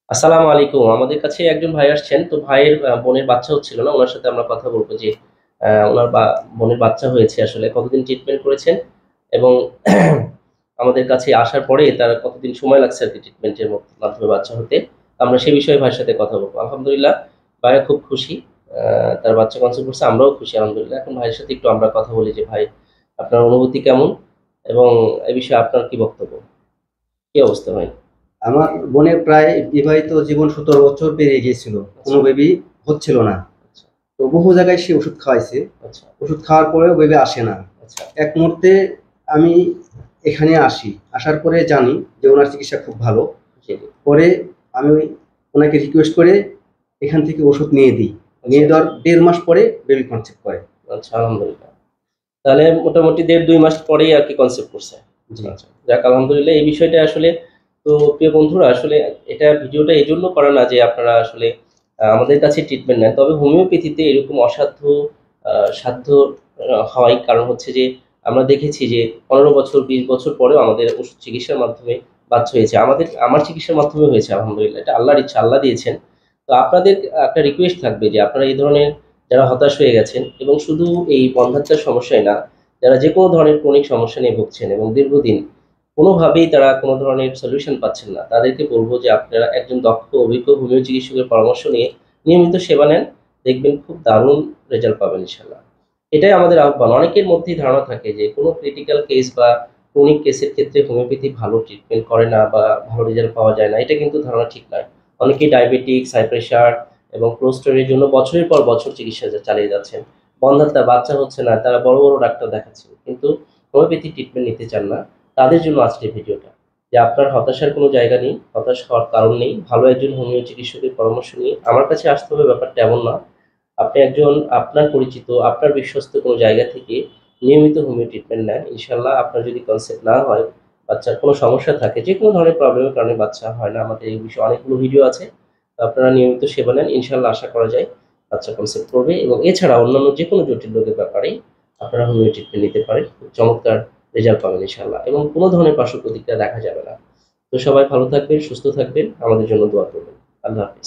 আসসালামু আলাইকুম। আমাদের কাছে একজন ভাই আসছেন। তো ভাইয়ের বোনের বাচ্চা হচ্ছিল না। উনার সাথে আমরা কথা বলব যে উনার বোনের বাচ্চা হয়েছে আসলে কতদিন ট্রিটমেন্ট করেছেন এবং আমাদের কাছে আসার পরে তার কতদিন সময় লাগছে আরকি ট্রিটমেন্টের মাধ্যমে বাচ্চা হতে। আমরা সে বিষয়ে ভাইয়ের সাথে কথা বলব। আলহামদুলিল্লাহ ভাইয়া খুব খুশি। তার বাচ্চা কনসিভ করছে। আমরাও খুশি আলহামদুলিল্লাহ। এখন ভাইয়ের সাথে একটু আমরা কথা বলি যে ভাই আপনার অনুভূতি কেমন? এবং এ বিষয়ে আপনার কি বক্তব্য? কি অবস্থা ভাই? আমার বোনের প্রায় বিবাহিত জীবন ১৭ বছর পেরিয়ে গিয়েছিল। আচ্ছা, কোনো বেবি হচ্ছিল না। আচ্ছা, তো বহু জায়গায় সে ওষুধ খাওয়াইছে। আচ্ছা, ওষুধ খাওয়ার পরেও বেবি আসে না। আচ্ছা। এক মুহূর্তে আমি এখানে আসি। আসার পরে জানি যে উনার চিকিৎসা খুব ভালো। জি, জি। পরে আমি উনাকে রিকোয়েস্ট করে এখান থেকে ওষুধ নিয়ে দিই। আচ্ছা, নিয়ে দেওয়ার ১.৫ মাস পরে বেবি কনসিভ করে। আচ্ছা আলহামদুলিল্লাহ। তাহলে মোটামুটি ১.৫-২ মাস পরেই আরকি কনসেপ্ট করছে। জি। আচ্ছা। যাক আলহামদুলিল্লাহ এই বিষয়টা আসলে তো প্রিয় বন্ধুরা আসলে এটা ভিডিওটা এজন্য করা না যে আপনারা আসলে আমাদের কাছে ট্রিটমেন্ট নেন। তবে হোমিওপ্যাথিতে এরকম অসাধ্য সাধ্য হওয়াই কারণ হচ্ছে যে আমরা দেখেছি যে ১৫ বছর ২০ বছর পরেও আমাদের ওষুধ চিকিৎসার মাধ্যমে বাচ্চা হয়েছে। আমার চিকিৎসার মাধ্যমে হয়েছে আলহামদুলিল্লাহ। এটা আল্লাহর ইচ্ছা, আল্লাহ দিয়েছেন। তো আপনাদের একটা রিকোয়েস্ট থাকবে যে আপনারা এই ধরনের যারা হতাশ হয়ে গেছেন এবং শুধু এই বন্ধ্যাত্বের সমস্যাই না, যারা যেকোনো ধরনের ক্রনিক সমস্যা নিয়ে ভুগছেন এবং দীর্ঘদিন কোনোভাবেই তারা কোনো ধরনের সলিউশন পাচ্ছেন না, তাদেরকে বলব যে আপনারা একজন দক্ষ অভিজ্ঞ হোমিও চিকিৎসকের পরামর্শ নিয়ে নিয়মিত সেবা নেন। দেখবেন খুব দারুণ রেজাল্ট পাবেন ইনশাআল্লাহ। এটাই আমাদের আহ্বান। অনেকের মধ্যেই ধারণা থাকে যে কোনো ক্রিটিক্যাল কেস বা ক্রনিক কেসের ক্ষেত্রে হোমিওপ্যাথি ভালো ট্রিটমেন্ট করে না বা ভালো রেজাল্ট পাওয়া যায় না। এটা কিন্তু ধারণা ঠিক নয়। অনেকেই ডায়াবেটিকস, হাই প্রেশার এবং কোলেস্টেরলের জন্য বছরের পর বছর চিকিৎসা চালিয়ে যাচ্ছেন। বন্ধ্যাত্ব বাচ্চা হচ্ছে না, তারা বড়, বড় ডাক্তার দেখাচ্ছেন। কিন্তু হোমিওপ্যাথি ট্রিটমেন্ট নিতে চান না। তাদের জন্য আজকের ভিডিওটা। যে আপনার হতাশার কোনো জায়গা নেই, হতাশ হওয়ার কারণ নেই। ভালো একজন হোমিও চিকিৎসকের পরামর্শ নিয়ে আমার কাছে আসতে হবে ব্যাপারটা এমন না। আপনি একজন আপনার পরিচিত, আপনার বিশ্বস্ত কোনো জায়গা থেকে নিয়মিত হোমিও ট্রিটমেন্ট নেন। ইনশাআল্লাহ আপনার যদি কনসেপ্ট না হয়, বাচ্চার কোনো সমস্যা থাকে, যেকোনো ধরনের প্রবলেমের কারণে বাচ্চা হয় না, আমাদের এই বিষয়ে অনেকগুলো ভিডিও আছে। তো আপনারা নিয়মিত সেবা নেন। ইনশাআল্লাহ আশা করা যায় বাচ্চা কনসেপ্ট করবে এবং এছাড়া অন্যান্য যেকোনো জটিল রোগের ব্যাপারেই আপনারা হোমিও ট্রিটমেন্ট নিতে পারেন। খুব চমৎকার রেজাল্ট পাবেন ইনশাআল্লাহ এবং কোনো ধরনের পার্শ্ব প্রতিক্রিয়া দেখা যাবে না। তো সবাই ভালো থাকবেন, সুস্থ থাকবেন। আমাদের জন্য দোয়া করবেন। আল্লাহ হাফেজ।